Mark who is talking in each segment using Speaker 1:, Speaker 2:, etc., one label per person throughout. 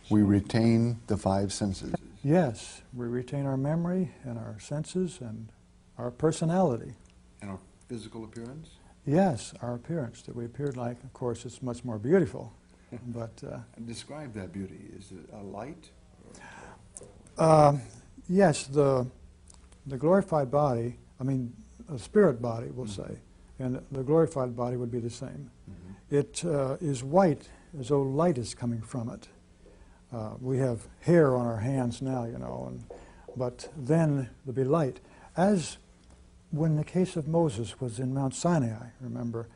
Speaker 1: We retain the five senses.
Speaker 2: Yes, we retain our memory and our senses and our personality.
Speaker 1: And our physical appearance?
Speaker 2: Yes, our appearance, that we appeared like. Of course, it's much more beautiful, but...
Speaker 1: Describe that beauty. Is it a light?
Speaker 2: Yes, the glorified body, I mean, a spirit body, we'll say, and the glorified body would be the same. It is white, as though light is coming from it. We have hair on our hands now, you know, but then there'll be light. As when the case of Moses was in Mount Sinai, remember,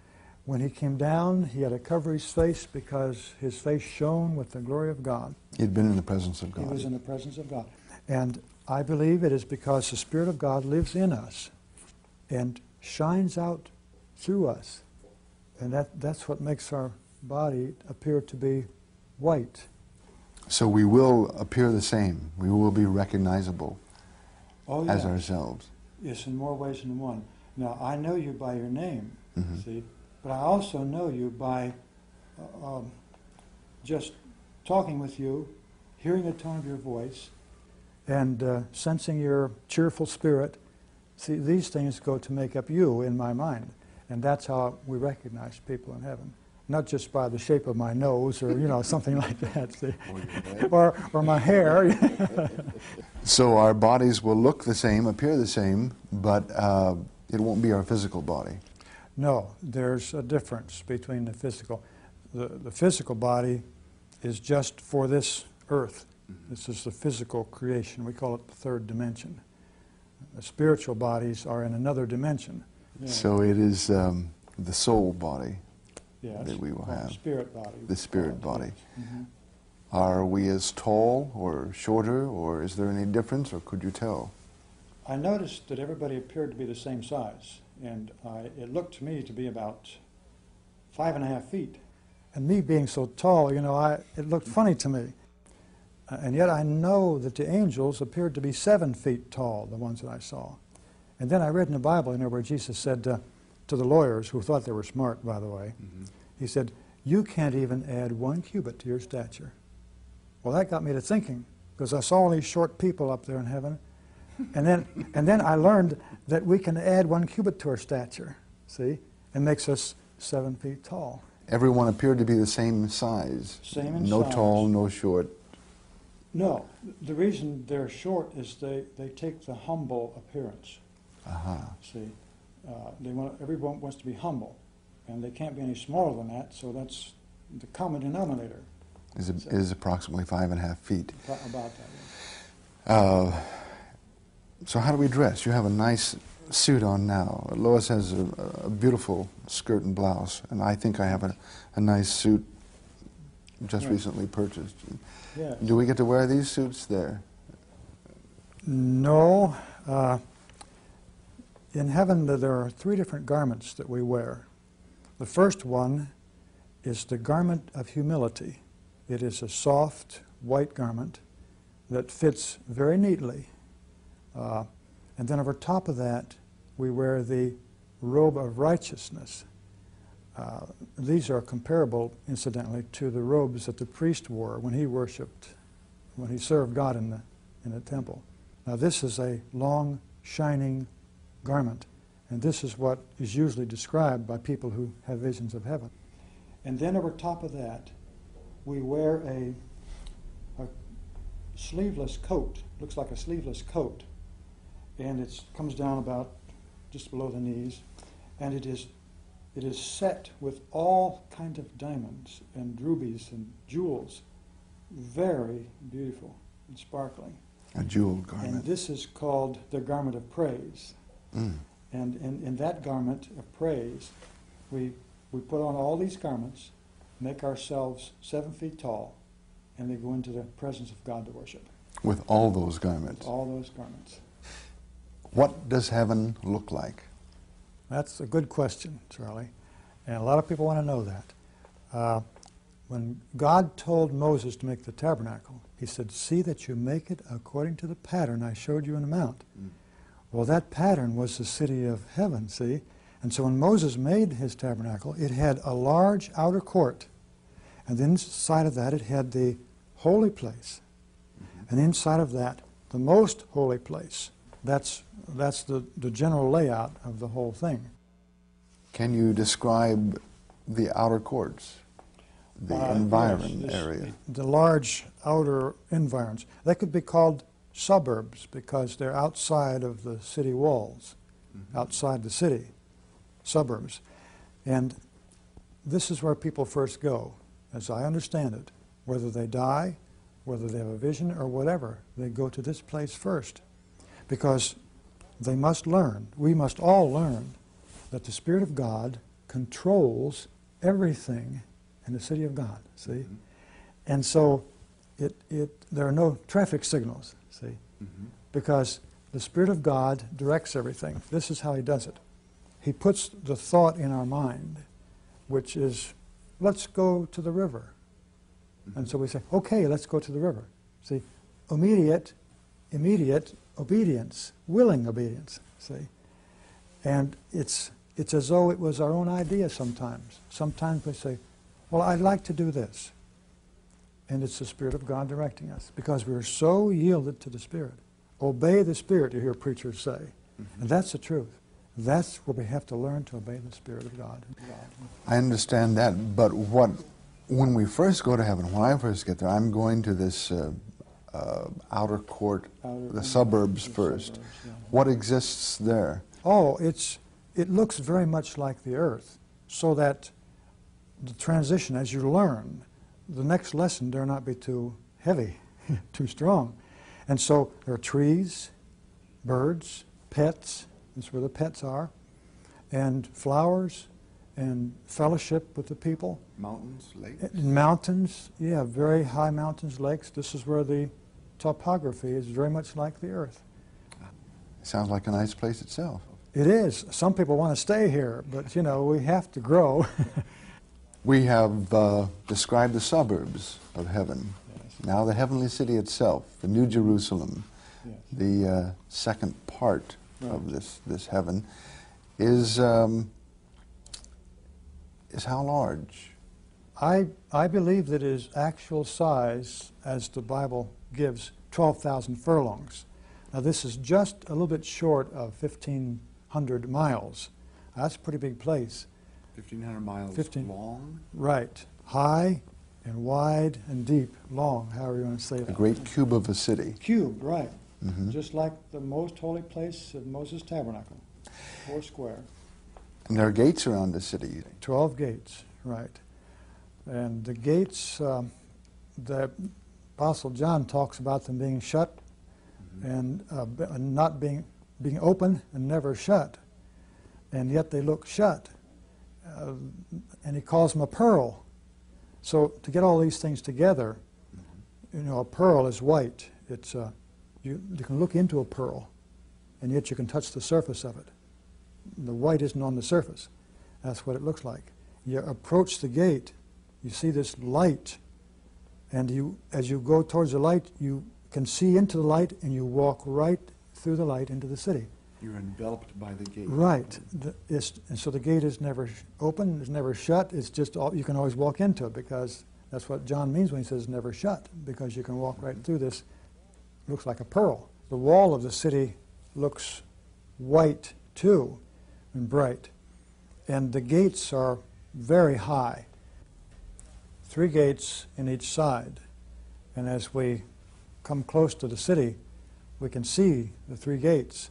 Speaker 2: when he came down, he had to cover his face because his face shone with the glory of God.
Speaker 1: He'd been in the presence of God.
Speaker 2: He was in the presence of God. And I believe it is because the Spirit of God lives in us and shines out through us. And that's what makes our body appear to be white.
Speaker 1: So we will appear the same. We will be recognizable as ourselves.
Speaker 2: Yes, in more ways than one. Now, I know you by your name, see, but I also know you by just talking with you, hearing the tone of your voice, and sensing your cheerful spirit. See, these things go to make up you in my mind, and that's how we recognize people in heaven. Not just by the shape of my nose or, you know, something like that, see? or my hair.
Speaker 1: So our bodies will look the same, appear the same, but it won't be our physical body.
Speaker 2: No, there's a difference between the physical. The physical body is just for this earth. This is the physical creation. We call it the third dimension. The spiritual bodies are in another dimension. Yeah.
Speaker 1: So it is the soul body.
Speaker 2: Yes,
Speaker 1: that we will have.
Speaker 2: The spirit body.
Speaker 1: The spirit body. Are we as tall or shorter, or is there any difference, or could you tell?
Speaker 2: I noticed that everybody appeared to be the same size, and it looked to me to be about 5.5 feet. And me being so tall, you know, it looked funny to me. And yet I know that the angels appeared to be 7 feet tall, the ones that I saw. And then I read in the Bible, you know, where Jesus said to the lawyers, who thought they were smart, by the way, he said, "You can't even add 1 cubit to your stature." Well, that got me to thinking, because I saw all these short people up there in heaven, and then I learned that we can add 1 cubit to our stature, see, and makes us 7 feet tall.
Speaker 1: Everyone appeared to be the same size.
Speaker 2: Same in
Speaker 1: no
Speaker 2: size.
Speaker 1: Tall, no short.
Speaker 2: No, the reason they're short is they take the humble appearance. See, everyone wants to be humble, and they can't be any smaller than that, so that's the common denominator.
Speaker 1: Is approximately 5.5 feet.
Speaker 2: About that.
Speaker 1: So how do we dress? You have a nice suit on now. Lois has a beautiful skirt and blouse, and I think I have a nice suit just recently purchased.
Speaker 2: Yes.
Speaker 1: Do we get to wear these suits there?
Speaker 2: No. In heaven, there are 3 different garments that we wear. The first one is the garment of humility. It is a soft, white garment that fits very neatly. And then over top of that, we wear the robe of righteousness. These are comparable, incidentally, to the robes that the priest wore when he worshipped, when he served God in the temple. Now this is a long, shining garment, and this is what is usually described by people who have visions of heaven. And then over top of that, we wear a sleeveless coat. Looks like a sleeveless coat, and it comes down about just below the knees, and it is set with all kinds of diamonds and rubies and jewels. Very beautiful and sparkling.
Speaker 1: A jeweled garment.
Speaker 2: And this is called the garment of praise. And in that garment of praise, we put on all these garments, make ourselves 7 feet tall, and they go into the presence of God to worship.
Speaker 1: With all those garments?
Speaker 2: With all those garments.
Speaker 1: What does heaven look like?
Speaker 2: That's a good question, Charlie, and a lot of people want to know that. When God told Moses to make the tabernacle, he said, "See that you make it according to the pattern I showed you in the mount." Well, that pattern was the city of heaven, see? And so when Moses made his tabernacle, it had a large outer court, and then inside of that it had the holy place. And inside of that, the most holy place. That's the general layout of the whole thing.
Speaker 1: Can you describe the outer courts, the environ
Speaker 2: yes,
Speaker 1: area?
Speaker 2: The large outer environs. They could be called suburbs because they're outside of the city walls, outside the city, suburbs. And this is where people first go, as I understand it. Whether they die, whether they have a vision or whatever, they go to this place first. Because they must learn, we must all learn, that the Spirit of God controls everything in the city of God, see? And so there are no traffic signals, see? Because the Spirit of God directs everything. This is how He does it. He puts the thought in our mind, which is, let's go to the river. And so we say, okay, let's go to the river. See, immediate obedience, willing obedience, see? And it's as though it was our own idea sometimes. Sometimes we say, well, I'd like to do this. And it's the Spirit of God directing us because we're so yielded to the Spirit. Obey the Spirit, you hear preachers say. And that's the truth. That's where we have to learn to obey the Spirit of God.
Speaker 1: I understand that, but when we first go to heaven, when I first get there, I'm going to this outer court, the suburbs first.
Speaker 2: Yeah.
Speaker 1: What exists there?
Speaker 2: Oh, it looks very much like the earth, so that the transition, as you learn, the next lesson dare not be too heavy, too strong. And so there are trees, birds, pets, that's where the pets are, and flowers, and fellowship with the people.
Speaker 1: Mountains, lakes?
Speaker 2: Mountains, yeah, very high mountains, lakes. This is where the topography is very much like the earth.
Speaker 1: It sounds like a nice place itself.
Speaker 2: It is. Some people want to stay here, but, you know, we have to grow.
Speaker 1: We have described the suburbs of heaven.
Speaker 2: Yes.
Speaker 1: Now the heavenly city itself, the New Jerusalem,
Speaker 2: Yes.
Speaker 1: the second part of this heaven, is how large?
Speaker 2: I believe that its actual size, as the Bible gives, 12,000 furlongs. Now this is just a little bit short of 1,500 miles. That's a pretty big place.
Speaker 1: 1,500 miles long?
Speaker 2: Right. High and wide and deep, long, however you want to say that.
Speaker 1: A great cube of a city.
Speaker 2: Cube, right. Just like the most holy place of Moses' tabernacle, 4 square.
Speaker 1: And there are gates around the city.
Speaker 2: 12 gates, right. And the gates, the Apostle John talks about them being shut and not being open and never shut. And yet they look shut. And he calls them a pearl. So to get all these things together, you know, a pearl is white. It's you can look into a pearl, and yet you can touch the surface of it. The white isn't on the surface. That's what it looks like. You approach the gate, you see this light, and as you go towards the light, you can see into the light, and you walk right through the light into the city.
Speaker 1: You're enveloped by the gate.
Speaker 2: Right. And so the gate is never open, it's never shut. It's just you can always walk into it, because that's what John means when he says never shut, because you can walk right through this. Looks like a pearl. The wall of the city looks white too, and bright. And the gates are very high. 3 gates in each side. And as we come close to the city, we can see the 3 gates.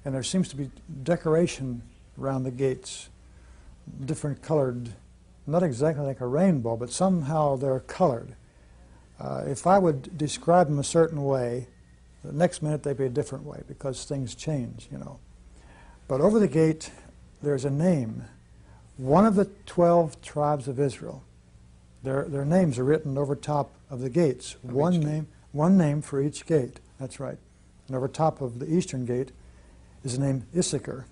Speaker 2: And there seems to be decoration around the gates, different colored, not exactly like a rainbow, but somehow they're colored. If I would describe them a certain way, the next minute they'd be a different way, because things change, you know. But over the gate, there's a name. One of the 12 tribes of Israel. Their names are written over top of the gates. One name for each gate. That's right. And over top of the eastern gate is the name Issachar,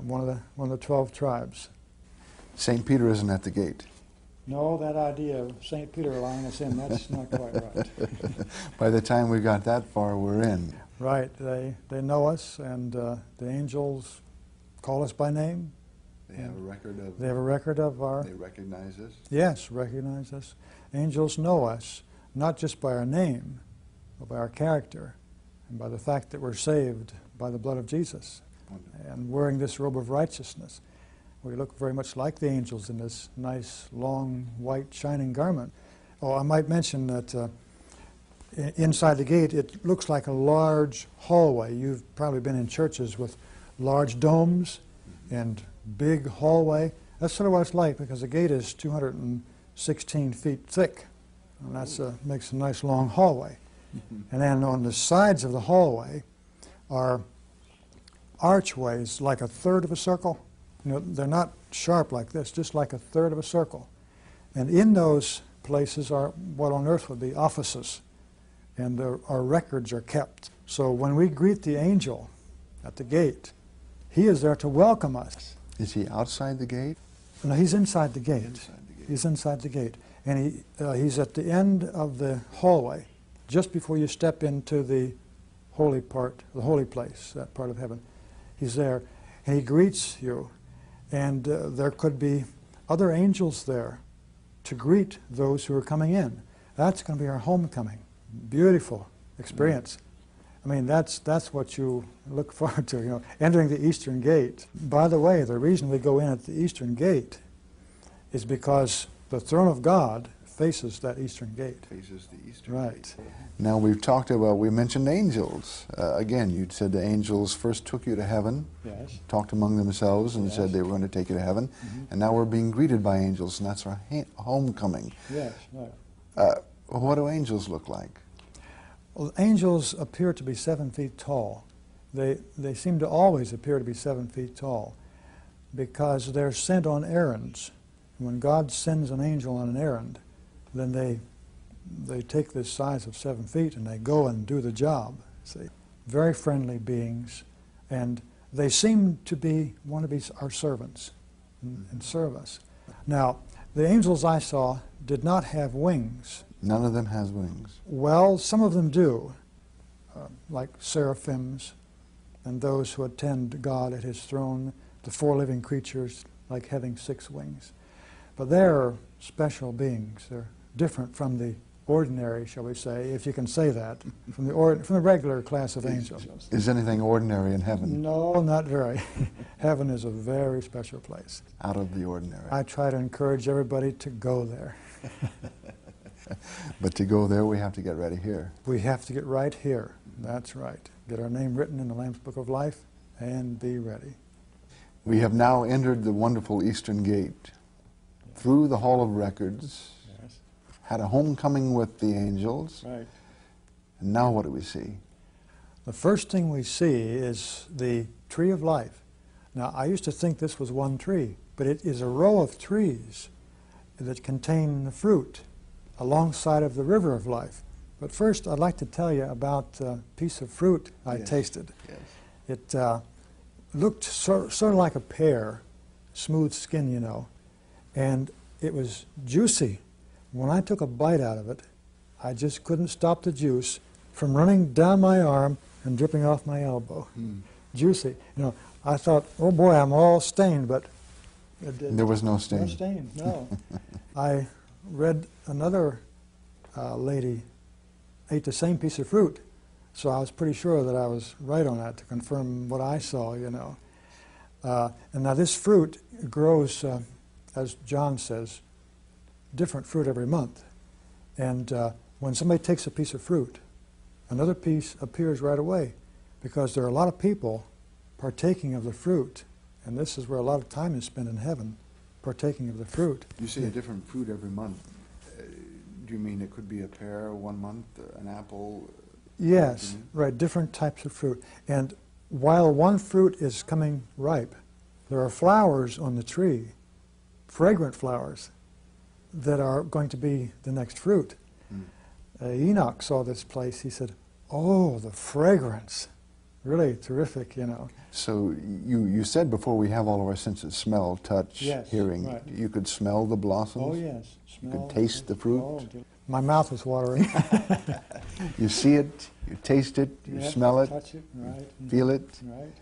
Speaker 2: one of the 12 tribes.
Speaker 1: St. Peter isn't at the gate.
Speaker 2: No, that idea of St. Peter allowing us in, that's not quite right.
Speaker 1: By the time we got that far, we're in.
Speaker 2: Right. They know us, and the angels call us by name.
Speaker 1: They have a record of...
Speaker 2: They have a record of our...
Speaker 1: They recognize us?
Speaker 2: Yes, recognize us. Angels know us, not just by our name, but by our character, and by the fact that we're saved by the blood of Jesus, and wearing this robe of righteousness. We look very much like the angels in this nice, long, white, shining garment. Oh, I might mention that inside the gate, it looks like a large hallway. You've probably been in churches with large domes and big hallway. That's sort of what it's like, because the gate is 216 feet thick, and that makes a nice long hallway. And then on the sides of the hallway are archways like a third of a circle. You know, they're not sharp like this, just like a third of a circle. And in those places are what on earth would be offices, and our records are kept. So when we greet the angel at the gate, he is there to welcome us.
Speaker 1: Is he outside the gate?
Speaker 2: No, he's inside the gate.
Speaker 1: Inside the gate.
Speaker 2: He's inside the gate. And he's at the end of the hallway, just before you step into the holy part, the holy place, that part of heaven. He's there, and he greets you. And there could be other angels there to greet those who are coming in. That's going to be our homecoming. Beautiful experience. I mean, that's what you look forward to, you know, entering the eastern gate. By the way, the reason we go in at the eastern gate is because the throne of God faces that eastern gate.
Speaker 1: Faces the eastern
Speaker 2: Right.
Speaker 1: gate. Now we've talked about, we mentioned angels. Again, you said the angels first took you to heaven,
Speaker 2: Yes.
Speaker 1: talked among themselves and
Speaker 2: Yes.
Speaker 1: said they were going to take you to heaven, and now we're being greeted by angels, and that's our homecoming.
Speaker 2: Yes, right.
Speaker 1: What do angels look like?
Speaker 2: Well, angels appear to be 7 feet tall. They seem to always appear to be 7 feet tall because they're sent on errands. When God sends an angel on an errand, then they take this size of 7 feet and they go and do the job. See, very friendly beings, and they seem to want to be our servants and serve us. Now, the angels I saw did not have wings.
Speaker 1: None of them has wings.
Speaker 2: Well, some of them do, like seraphims and those who attend God at his throne, the 4 living creatures, like having 6 wings. But they're special beings. They're different from the ordinary, shall we say, if you can say that, from the regular class of angels.
Speaker 1: Is anything ordinary in heaven?
Speaker 2: No, not very. Heaven is a very special place.
Speaker 1: Out of the ordinary.
Speaker 2: I try to encourage everybody to go there.
Speaker 1: But to go there, we have to get ready here.
Speaker 2: We have to get right here. That's right. Get our name written in the Lamb's Book of Life and be ready.
Speaker 1: We have now entered the wonderful Eastern Gate, through the Hall of Records,
Speaker 2: Yes.
Speaker 1: had a homecoming with the angels,
Speaker 2: Right.
Speaker 1: and now what do we see?
Speaker 2: The first thing we see is the tree of life. Now, I used to think this was one tree, but it is a row of trees that contain the fruit alongside of the river of life. But first, I'd like to tell you about a piece of fruit I
Speaker 1: Yes.
Speaker 2: tasted.
Speaker 1: Yes.
Speaker 2: It looked sort of like a pear, smooth skin, you know, and it was juicy. When I took a bite out of it, I just couldn't stop the juice from running down my arm and dripping off my elbow. Juicy. You know, I thought, oh boy, I'm all stained, but it didn't.
Speaker 1: There was no stain.
Speaker 2: No stain, no. I read another lady ate the same piece of fruit, so I was pretty sure that I was right on that to confirm what I saw, you know. And now this fruit grows, as John says, different fruit every month. And when somebody takes a piece of fruit, another piece appears right away, because there are a lot of people partaking of the fruit, and this is where a lot of time is spent in heaven, partaking of the fruit.
Speaker 1: You say a different fruit every month. Do you mean it could be a pear 1 month, an apple?
Speaker 2: Yes, right, different types of fruit. And while one fruit is coming ripe, there are flowers on the tree, fragrant flowers, that are going to be the next fruit. Enoch saw this place. He said, oh, the fragrance. Really terrific, you know.
Speaker 1: So you said before we have all of our senses, smell, touch,
Speaker 2: Yes,
Speaker 1: hearing.
Speaker 2: right.
Speaker 1: You could smell the blossoms?
Speaker 2: Oh, yes.
Speaker 1: You could taste the fruit?
Speaker 2: Oh, my mouth was watering.
Speaker 1: You see it, you taste it, you
Speaker 2: Yeah,
Speaker 1: smell it,
Speaker 2: touch it, right.
Speaker 1: feel it,
Speaker 2: Right,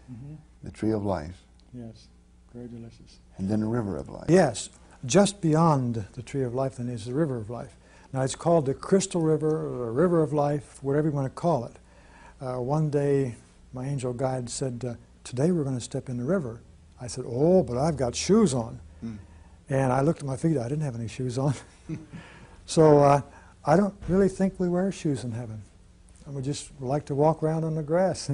Speaker 1: the tree of life,
Speaker 2: yes, very delicious.
Speaker 1: and then the river of life.
Speaker 2: Yes, just beyond the tree of life then is the river of life. Now, it's called the Crystal River, or the River of Life, whatever you want to call it. One day, my angel guide said, today we're going to step in the river. I said, oh, but I've got shoes on. And I looked at my feet. I didn't have any shoes on. So I don't really think we wear shoes in heaven. And we just like to walk around on the grass.